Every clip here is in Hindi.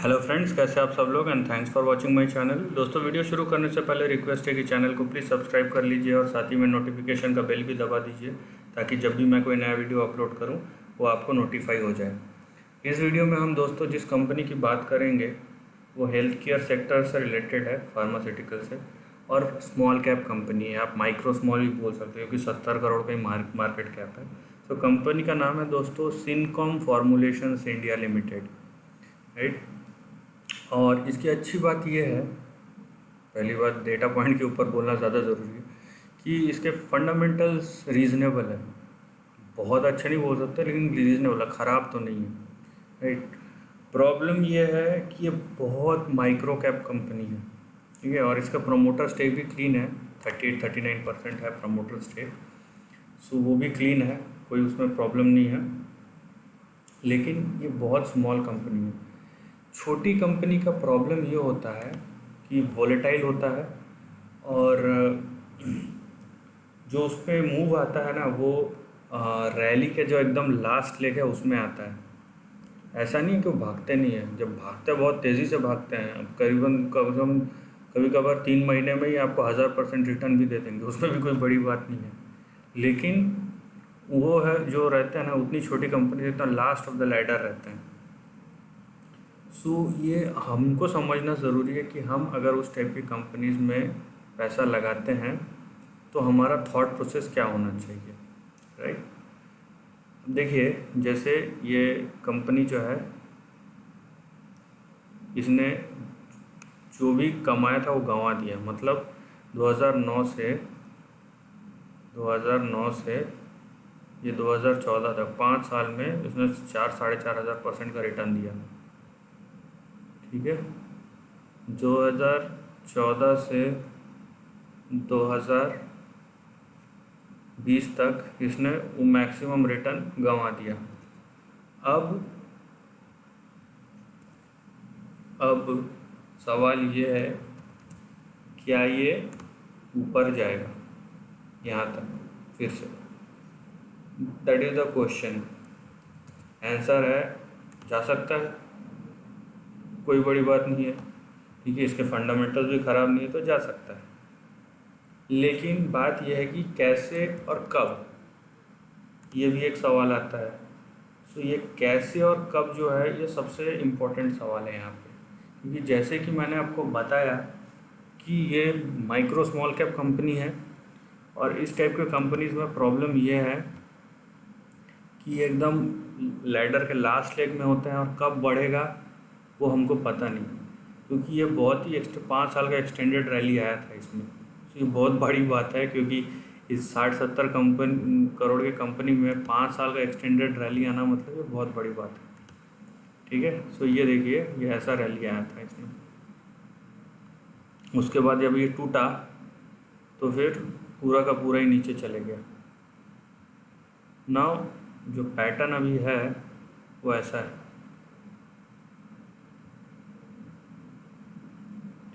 हेलो फ्रेंड्स, कैसे आप सब लोग and thanks for watching my channel. दोस्तों, वीडियो शुरू करने से पहले रिक्वेस्ट है कि चैनल को प्लीज़ सब्सक्राइब कर लीजिए और साथ ही में नोटिफिकेशन का बेल भी दबा दीजिए ताकि जब भी मैं कोई नया वीडियो अपलोड करूं वो आपको नोटिफाई हो जाए। इस वीडियो में हम दोस्तों जिस कंपनी की बात करेंगे वो हेल्थ केयर सेक्टर से रिलेटेड है, फार्मास्यूटिकल से, और स्मॉल कैप कंपनी है। आप माइक्रो स्मॉल भी बोल सकते हो क्योंकि 70 करोड़ का ही मार्केट कैप है। तो कंपनी का नाम है दोस्तों Syncom formulations India limited, right. और इसकी अच्छी बात यह है, पहली बात डेटा पॉइंट के ऊपर बोलना ज़्यादा ज़रूरी है कि इसके फंडामेंटल्स रीज़नेबल है। बहुत अच्छे नहीं बोल सकते लेकिन रीज़नेबल है, ख़राब तो नहीं है, राइट। प्रॉब्लम ये है कि ये बहुत माइक्रो कैप कंपनी है, ठीक है। और इसका प्रमोटर स्टेक भी क्लीन है, 38-39% है प्रमोटर स्टेक, सो वो भी क्लीन है, कोई उसमें प्रॉब्लम नहीं है। लेकिन ये बहुत स्मॉल कंपनी है। छोटी कंपनी का प्रॉब्लम ये होता है कि वॉलेटाइल होता है और जो उस पर मूव आता है ना वो रैली के जो एकदम लास्ट लेग है उसमें आता है। ऐसा नहीं कि वो भागते नहीं है, जब भागते हैं बहुत तेज़ी से भागते हैं। अब करीबन कम कभी कभार 3 महीने में ही आपको 1000% रिटर्न भी दे देंगे, उसमें भी कोई बड़ी बात नहीं है। लेकिन वो है जो रहते हैं ना, उतनी छोटी कंपनी इतना लास्ट ऑफ द लैडर रहते हैं। सो ये हमको समझना ज़रूरी है कि हम अगर उस टाइप की कंपनीज़ में पैसा लगाते हैं तो हमारा थॉट प्रोसेस क्या होना चाहिए, राइट। देखिए, जैसे ये कंपनी जो है, इसने जो भी कमाया था वो गंवा दिया। मतलब 2009 से ये 2014 तक 5 साल में इसने 4-4.5% का रिटर्न दिया, ठीक है। 2014 से 2020 तक इसने वो मैक्सिमम रिटर्न गंवा दिया। अब सवाल ये है, क्या ये ऊपर जाएगा यहाँ तक फिर से? That is the question. Answer है जा सकता है, कोई बड़ी बात नहीं है, ठीक है। इसके फंडामेंटल्स भी ख़राब नहीं है तो जा सकता है। लेकिन बात यह है कि कैसे और कब, ये भी एक सवाल आता है। सो ये कैसे और कब जो है ये सबसे इम्पोर्टेंट सवाल है यहाँ पे, क्योंकि जैसे कि मैंने आपको बताया कि ये माइक्रो स्मॉल कैप कंपनी है और इस टाइप के कंपनीज़ में प्रॉब्लम ये है कि ये एकदम लैडर के लास्ट लेग में होते हैं और कब बढ़ेगा वो हमको पता नहीं, क्योंकि ये बहुत ही 5 साल का एक्सटेंडेड रैली आया था इसमें। तो ये बहुत बड़ी बात है, क्योंकि इस 60-70 करोड़ के कंपनी में 5 साल का एक्सटेंडेड रैली आना मतलब ये बहुत बड़ी बात है, ठीक है। सो ये देखिए, ये ऐसा रैली आया था इसमें। उसके बाद जब ये टूटा तो फिर पूरा का पूरा ही नीचे चले गया। नाउ जो पैटर्न अभी है वो ऐसा है,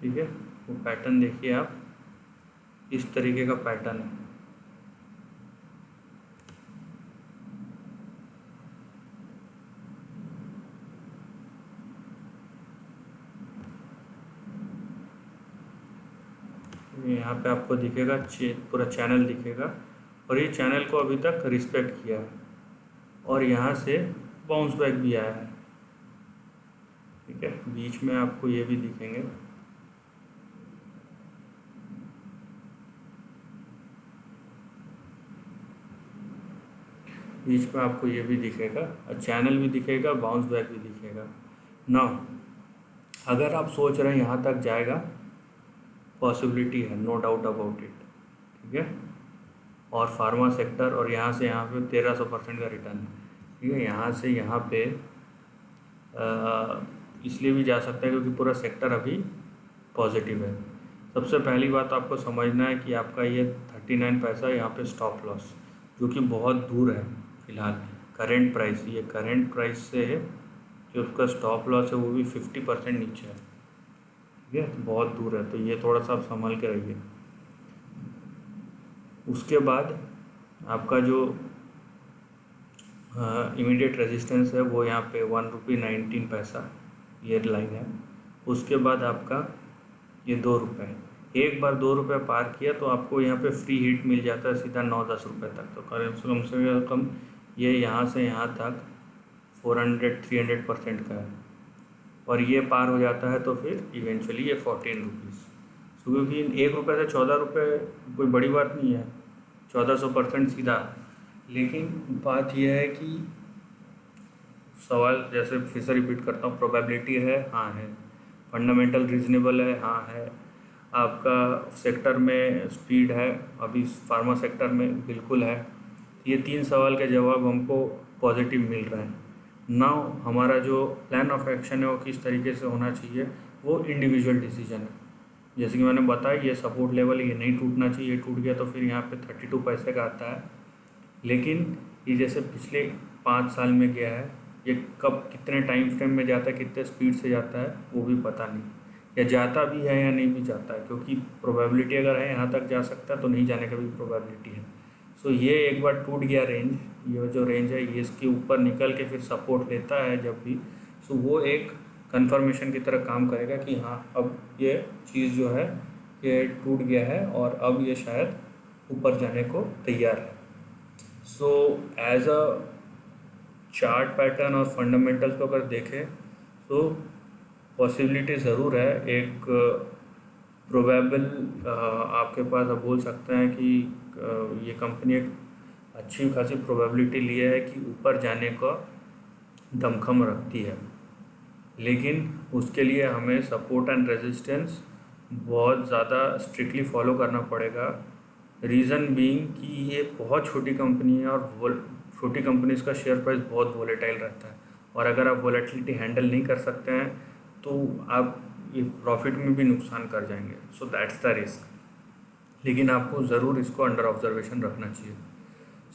ठीक है। वो पैटर्न देखिए आप, इस तरीके का पैटर्न है। यहाँ पे आपको दिखेगा पूरा चैनल दिखेगा, और ये चैनल को अभी तक रिस्पेक्ट किया है और यहाँ से बाउंस बैक भी आया है, ठीक है। बीच में आपको ये भी दिखेंगे, बीच में आपको ये भी दिखेगा और चैनल भी दिखेगा, बाउंस बैक भी दिखेगा ना। अगर आप सोच रहे हैं यहाँ तक जाएगा, पॉसिबिलिटी है, नो डाउट अबाउट इट, ठीक है। और फार्मा सेक्टर, और यहाँ से यहाँ पे 1300% का रिटर्न है, ठीक है। यहाँ से यहाँ पे इसलिए भी जा सकता है क्योंकि पूरा सेक्टर अभी पॉजिटिव है। सबसे पहली बात आपको समझना है कि आपका ये 39 पैसा यहाँ पे स्टॉप लॉस, जो कि बहुत दूर है फ़िलहाल करेंट प्राइस, ये करेंट प्राइस से है जो उसका स्टॉप लॉस है वो भी 50% नीचे है, ठीक है। तो बहुत दूर है, तो ये थोड़ा सा आप संभल के रहिए। उसके बाद आपका जो इमीडिएट रेजिस्टेंस है वो यहाँ पे 1 रुपये 19 पैसा, ये लाइन है। उसके बाद आपका ये 2 रुपये, एक बार 2 रुपये पार किया तो आपको यहाँ पे फ्री हिट मिल जाता है सीधा 9-10 रुपये तक। तो कम से कम ये यहाँ से यहाँ तक 400-300% का है, और ये पार हो जाता है तो फिर इवेंचुअली ये 14 रुपीज़। सो क्योंकि 1 रुपये से 14 रुपये कोई बड़ी बात नहीं है, 1400% सीधा। लेकिन बात यह है कि सवाल जैसे फिर से रिपीट करता हूँ, प्रोबेबिलिटी है, हाँ है, फंडामेंटल रीजनेबल है, हाँ है, आपका सेक्टर में स्पीड है, अभी फार्मा सेक्टर में बिल्कुल है। ये 3 सवाल के जवाब हमको पॉजिटिव मिल रहे हैं। नाउ हमारा जो प्लान ऑफ एक्शन है वो किस तरीके से होना चाहिए, वो इंडिविजुअल डिसीजन है। जैसे कि मैंने बताया, ये सपोर्ट लेवल ये नहीं टूटना चाहिए, टूट गया तो फिर यहाँ पे 32 पैसे का आता है। लेकिन ये जैसे पिछले 5 साल में गया है, ये कब कितने टाइम फ्रेम में जाता है, कितने स्पीड से जाता है वो भी पता नहीं, या जाता भी है या नहीं भी जाता है, क्योंकि प्रोबेबिलिटी अगर है यहाँ तक जा सकता है तो नहीं जाने का भी प्रोबेबिलिटी है। सो ये एक बार टूट गया रेंज, ये जो रेंज है ये इसके ऊपर निकल के फिर सपोर्ट लेता है जब भी, सो वो एक कंफर्मेशन की तरह काम करेगा कि हाँ अब ये चीज़ जो है ये टूट गया है और अब ये शायद ऊपर जाने को तैयार है। So as a chart pattern और फंडामेंटल्स को अगर देखें तो पॉसिबिलिटी ज़रूर है, एक प्रोबेबल आपके पास आप बोल सकते हैं कि ये कंपनी एक अच्छी खासी प्रोबेबिलिटी लिए है कि ऊपर जाने का दमखम रखती है। लेकिन उसके लिए हमें सपोर्ट एंड रेजिस्टेंस बहुत ज़्यादा स्ट्रिक्टली फॉलो करना पड़ेगा। रीज़न बीइंग कि ये बहुत छोटी कंपनी है और छोटी कंपनीज़ का शेयर प्राइस बहुत वोलेटाइल रहता है, और अगर आप वोलेटिलिटी हैंडल नहीं कर सकते हैं तो आप ये प्रॉफिट में भी नुकसान कर जाएंगे। So that's the risk. लेकिन आपको ज़रूर इसको अंडर ऑब्जर्वेशन रखना चाहिए।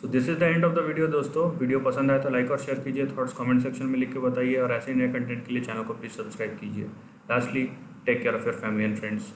So this is the end of the video दोस्तों। वीडियो पसंद आए तो लाइक और शेयर कीजिए, थॉट्स कमेंट सेक्शन में लिख के बताइए, और ऐसे नए कंटेंट के लिए चैनल को प्लीज़ सब्सक्राइब कीजिए। Lastly, take care of your family and friends.